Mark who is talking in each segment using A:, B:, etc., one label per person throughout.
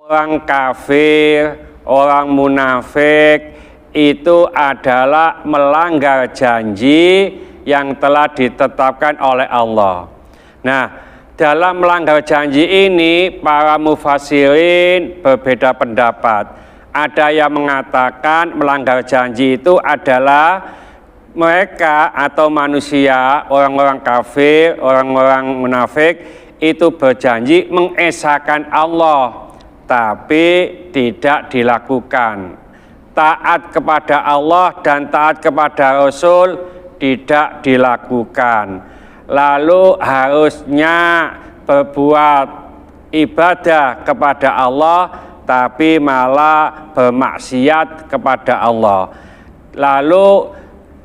A: Orang kafir, orang munafik itu adalah melanggar janji yang telah ditetapkan oleh Allah. Nah, dalam melanggar janji ini para mufassirin berbeda pendapat. Ada yang mengatakan melanggar janji itu adalah mereka atau manusia, orang-orang kafir, orang-orang munafik itu berjanji mengesahkan Allah, tapi tidak dilakukan. Taat kepada Allah dan taat kepada Rasul tidak dilakukan. Lalu harusnya berbuat ibadah kepada Allah, tapi malah bermaksiat kepada Allah. Lalu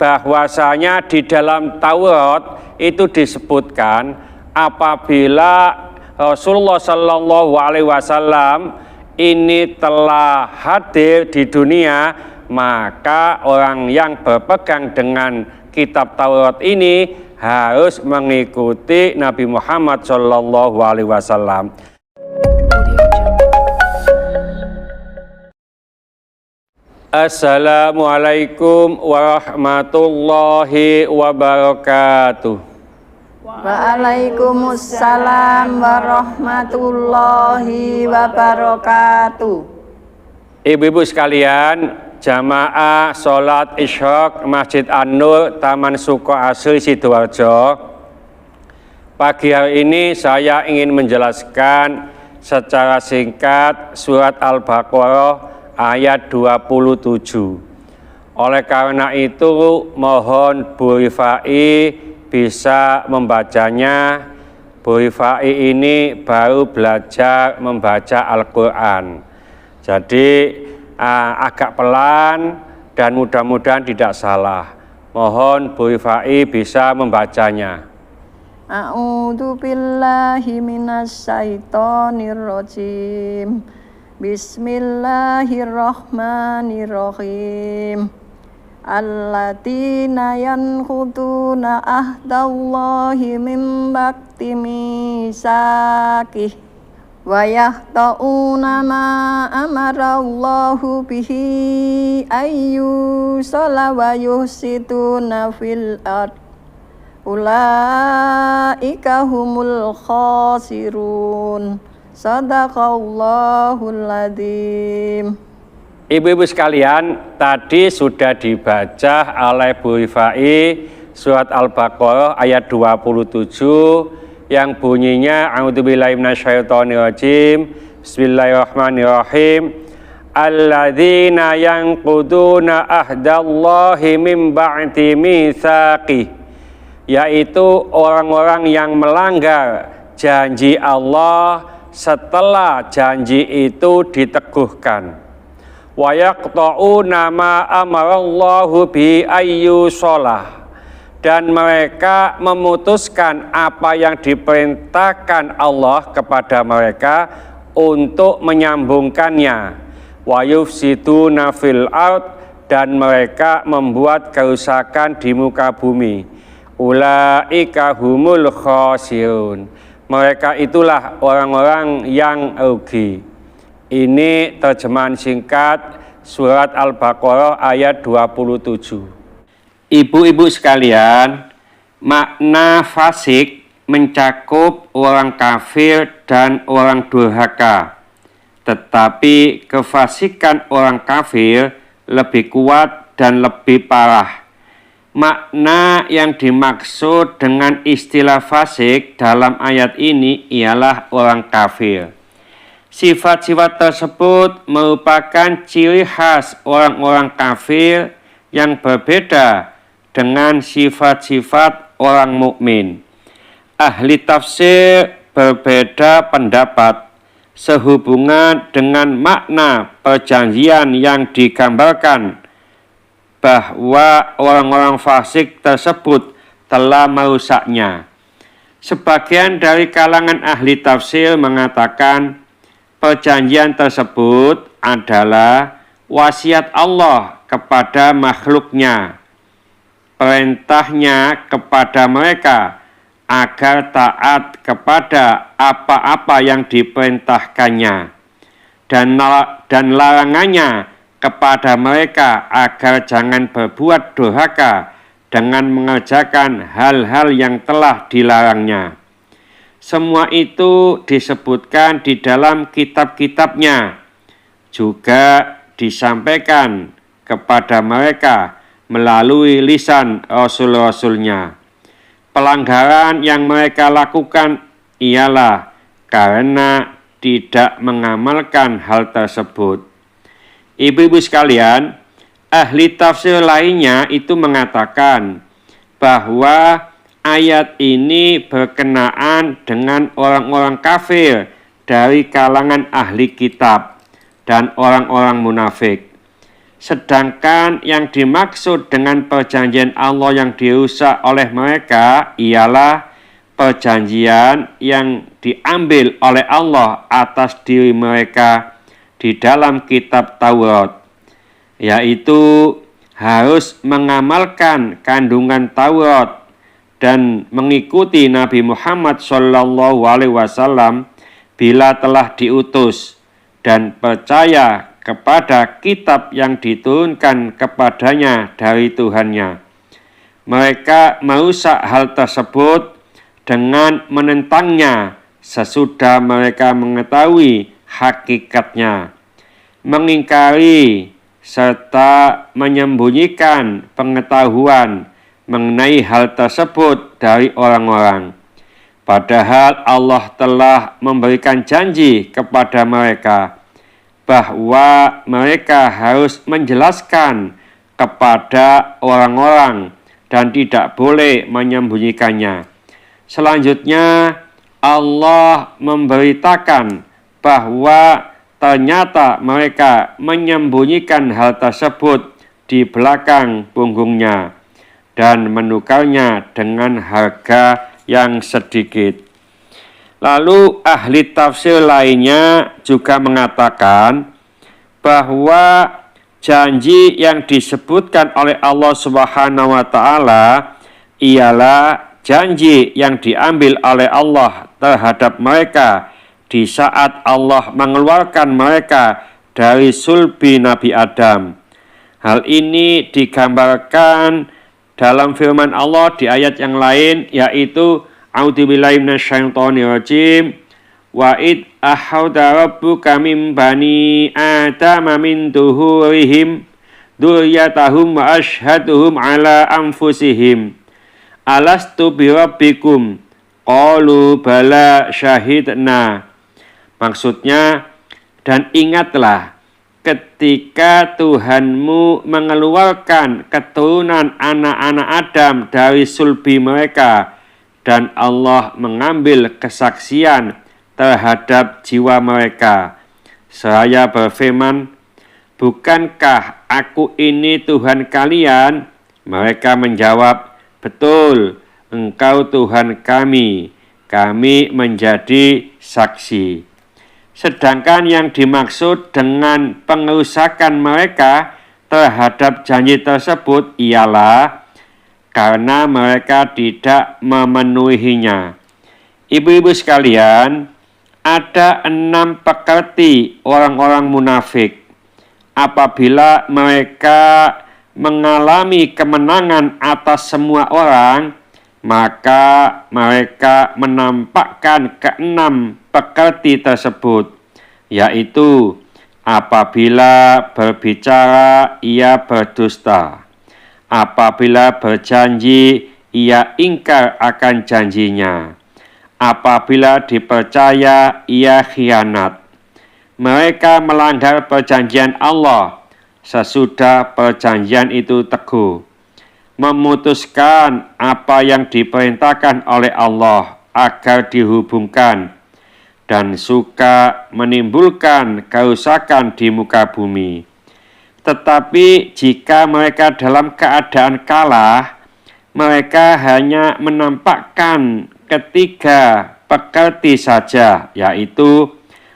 A: bahwasanya di dalam Taurat itu disebutkan apabila Rasulullah Shallallahu Alaihi Wasallam ini telah hadir di dunia, maka orang yang berpegang dengan kitab Taurat ini harus mengikuti Nabi Muhammad Shallallahu Alaihi Wasallam. Assalamualaikum warahmatullahi wabarakatuh.
B: Waalaikumsalam warahmatullahi wabarakatuh.
A: Ibu-ibu sekalian, jamaah sholat Isyraq Masjid An-Nur Taman Suko Asri Sidoarjo. Pagi hari ini saya ingin menjelaskan secara singkat surat Al-Baqarah ayat 27. Oleh karena itu mohon Bu Rifai bisa membacanya. Bu Rifai ini baru belajar membaca Al-Quran, jadi agak pelan dan mudah-mudahan tidak salah. Mohon Bu Rifai bisa membacanya.
B: A'udzu billahi minasyaitonir rajim. Bismillahirrahmanirrahim. Alladziina yanquduna ahdallahi min ba'di mitsaqih wa yaqta'una ma amarallahu bihi ayyusala wa yusiduna fil ard ulaika humul khasirun. Sadaqallahul adzim.
A: Ibu-ibu sekalian, tadi sudah dibaca oleh Bu Rifai surat Al-Baqarah ayat 27 yang bunyinya A'udzubillahi minasyaitonirrajim. Bismillahirrahmanirrahim. Alladzina yanquduna ahdallahi min ba'di mitsaqih, yaitu orang-orang yang melanggar janji Allah setelah janji itu diteguhkan. Wa yaqta'una ma amarallahu bi ayyusholah, dan mereka memutuskan apa yang diperintahkan Allah kepada mereka untuk menyambungkannya. Wa yufsiduna fil ard, dan mereka membuat kerusakan di muka bumi. Ulaika humul khasirun, mereka itulah orang-orang yang rugi. Ini terjemahan singkat surat Al-Baqarah ayat 27. Ibu-ibu sekalian, makna fasik mencakup orang kafir dan orang durhaka. Tetapi kefasikan orang kafir lebih kuat dan lebih parah. Makna yang dimaksud dengan istilah fasik dalam ayat ini ialah orang kafir. Sifat-sifat tersebut merupakan ciri khas orang-orang kafir yang berbeda dengan sifat-sifat orang mukmin. Ahli tafsir berbeda pendapat sehubungan dengan makna perjanjian yang digambarkan, bahwa orang-orang fasik tersebut telah merusaknya. Sebagian dari kalangan ahli tafsir mengatakan perjanjian tersebut adalah wasiat Allah kepada makhluknya, perintahnya kepada mereka agar taat kepada apa-apa yang diperintahkannya. dan larangannya kepada mereka agar jangan berbuat durhaka dengan mengerjakan hal-hal yang telah dilarangnya. Semua itu disebutkan di dalam kitab-kitabnya, juga disampaikan kepada mereka melalui lisan Rasul-Rasulnya. Pelanggaran yang mereka lakukan ialah karena tidak mengamalkan hal tersebut. Ibu-ibu sekalian, ahli tafsir lainnya itu mengatakan bahwa ayat ini berkenaan dengan orang-orang kafir dari kalangan ahli kitab dan orang-orang munafik. Sedangkan yang dimaksud dengan perjanjian Allah yang dirusak oleh mereka ialah perjanjian yang diambil oleh Allah atas diri mereka di dalam kitab Taurat, yaitu harus mengamalkan kandungan Taurat dan mengikuti Nabi Muhammad SAW bila telah diutus dan percaya kepada kitab yang diturunkan kepadanya dari Tuhannya. Mereka merusak hal tersebut dengan menentangnya sesudah mereka mengetahui hakikatnya, mengingkari serta menyembunyikan pengetahuan mengenai hal tersebut dari orang-orang. Padahal Allah telah memberikan janji kepada mereka bahwa mereka harus menjelaskan kepada orang-orang dan tidak boleh menyembunyikannya. Selanjutnya, Allah memberitakan bahwa ternyata mereka menyembunyikan hal tersebut di belakang punggungnya dan menukarnya dengan harga yang sedikit. Lalu ahli tafsir lainnya juga mengatakan bahwa janji yang disebutkan oleh Allah Subhanahu wa taala ialah janji yang diambil oleh Allah terhadap mereka di saat Allah mengeluarkan mereka dari sulbi Nabi Adam. Hal ini digambarkan dalam firman Allah di ayat yang lain, yaitu A'udzubillahi minasyaitonirrajim. Wa id ahauda rabbuka min bani adama min duhurihim dzurriyyatahum wa ashhaduhum ala anfusihim alastu birabbikum qalu bala syahidna. Maksudnya, dan ingatlah ketika Tuhanmu mengeluarkan keturunan anak-anak Adam dari sulbi mereka dan Allah mengambil kesaksian terhadap jiwa mereka. Seraya berfirman, bukankah aku ini Tuhan kalian? Mereka menjawab, betul, Engkau Tuhan kami menjadi saksi. Sedangkan yang dimaksud dengan pengerusakan mereka terhadap janji tersebut ialah karena mereka tidak memenuhinya. Ibu-ibu sekalian, ada 6 pekerti orang-orang munafik. Apabila mereka mengalami kemenangan atas semua orang, maka mereka menampakkan ke-6 pekerti tersebut, yaitu apabila berbicara ia berdusta, apabila berjanji ia ingkar akan janjinya, apabila dipercaya ia khianat. Mereka melanggar perjanjian Allah sesudah perjanjian itu teguh, memutuskan apa yang diperintahkan oleh Allah agar dihubungkan, dan suka menimbulkan kerusakan di muka bumi. Tetapi jika mereka dalam keadaan kalah, mereka hanya menampakkan ketiga pekerti saja, yaitu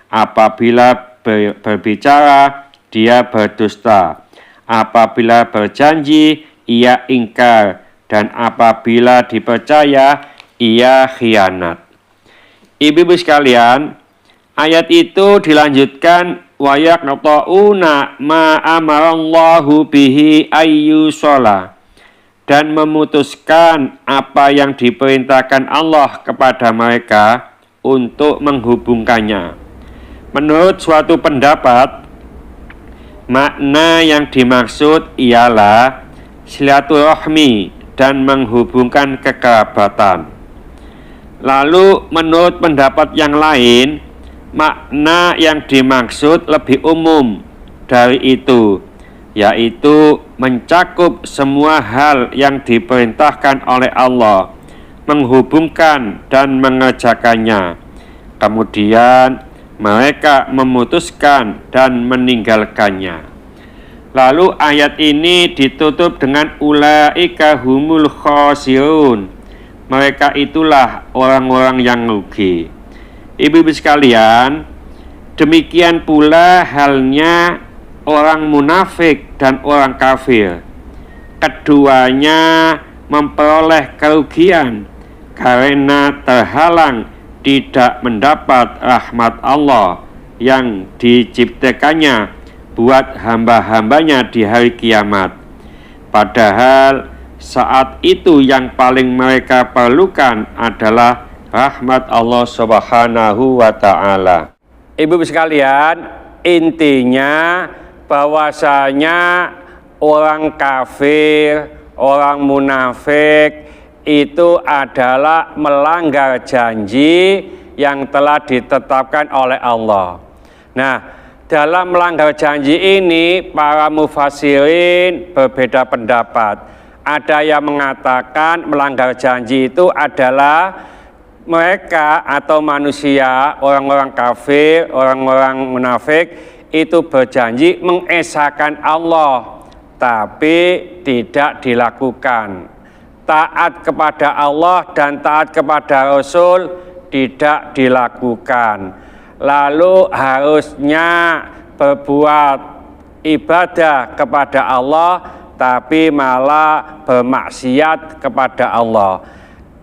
A: apabila berbicara dia berdusta, apabila berjanji ia ingkar, dan apabila dipercaya ia khianat. Ibu-ibu sekalian, ayat itu dilanjutkan wa yaqta'una ma amarallahu bihi ayyusala, dan memutuskan apa yang diperintahkan Allah kepada mereka untuk menghubungkannya. Menurut suatu pendapat, makna yang dimaksud ialah silaturahmi dan menghubungkan kekerabatan. Lalu menurut pendapat yang lain, makna yang dimaksud lebih umum dari itu, yaitu mencakup semua hal yang diperintahkan oleh Allah, menghubungkan dan mengerjakannya. Kemudian mereka memutuskan dan meninggalkannya. Lalu ayat ini ditutup dengan ulaika humul khasirun. Mereka itulah orang-orang yang rugi. Ibu-ibu sekalian, demikian pula halnya orang munafik dan orang kafir. Keduanya memperoleh kerugian karena terhalang tidak mendapat rahmat Allah yang diciptakannya buat hamba-hambanya di hari kiamat. Padahal saat itu yang paling mereka perlukan adalah rahmat Allah Subhanahu wa ta'ala. Ibu sekalian, intinya bahwasanya orang kafir, orang munafik itu adalah melanggar janji yang telah ditetapkan oleh Allah. Nah, dalam melanggar janji ini para mufassirin berbeda pendapat. Ada yang mengatakan melanggar janji itu adalah mereka atau manusia, orang-orang kafir, orang-orang munafik itu berjanji mengesahkan Allah, tapi tidak dilakukan. Taat kepada Allah dan taat kepada Rasul tidak dilakukan. Lalu harusnya berbuat ibadah kepada Allah, tapi malah bermaksiat kepada Allah.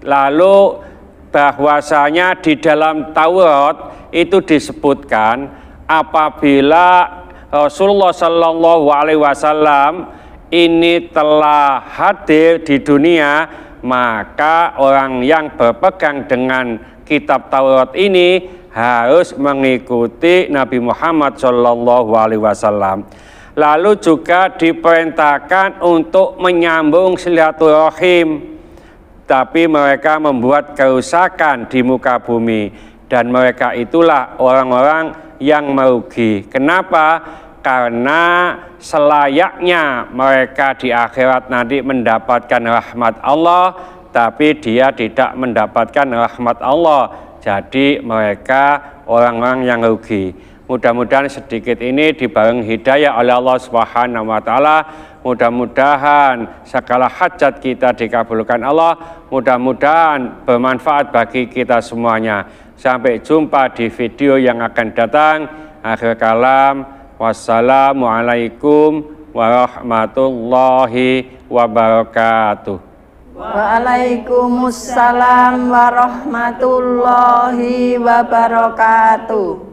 A: Lalu bahwasanya di dalam Taurat itu disebutkan apabila Rasulullah Shallallahu Alaihi Wasallam ini telah hadir di dunia, maka orang yang berpegang dengan kitab Taurat ini harus mengikuti Nabi Muhammad Shallallahu Alaihi Wasallam. Lalu juga diperintahkan untuk menyambung silaturahim, tapi mereka membuat kerusakan di muka bumi, dan mereka itulah orang-orang yang merugi. Kenapa? Karena selayaknya mereka di akhirat nanti mendapatkan rahmat Allah, tapi dia tidak mendapatkan rahmat Allah. Jadi mereka orang-orang yang rugi. Mudah-mudahan sedikit ini dibarengi hidayah oleh Allah Subhanahu wa taala. Mudah-mudahan segala hajat kita dikabulkan Allah. Mudah-mudahan bermanfaat bagi kita semuanya. Sampai jumpa di video yang akan datang. Akhir kalam, wassalamualaikum warahmatullahi wabarakatuh.
B: Waalaikumsalam warahmatullahi wabarakatuh.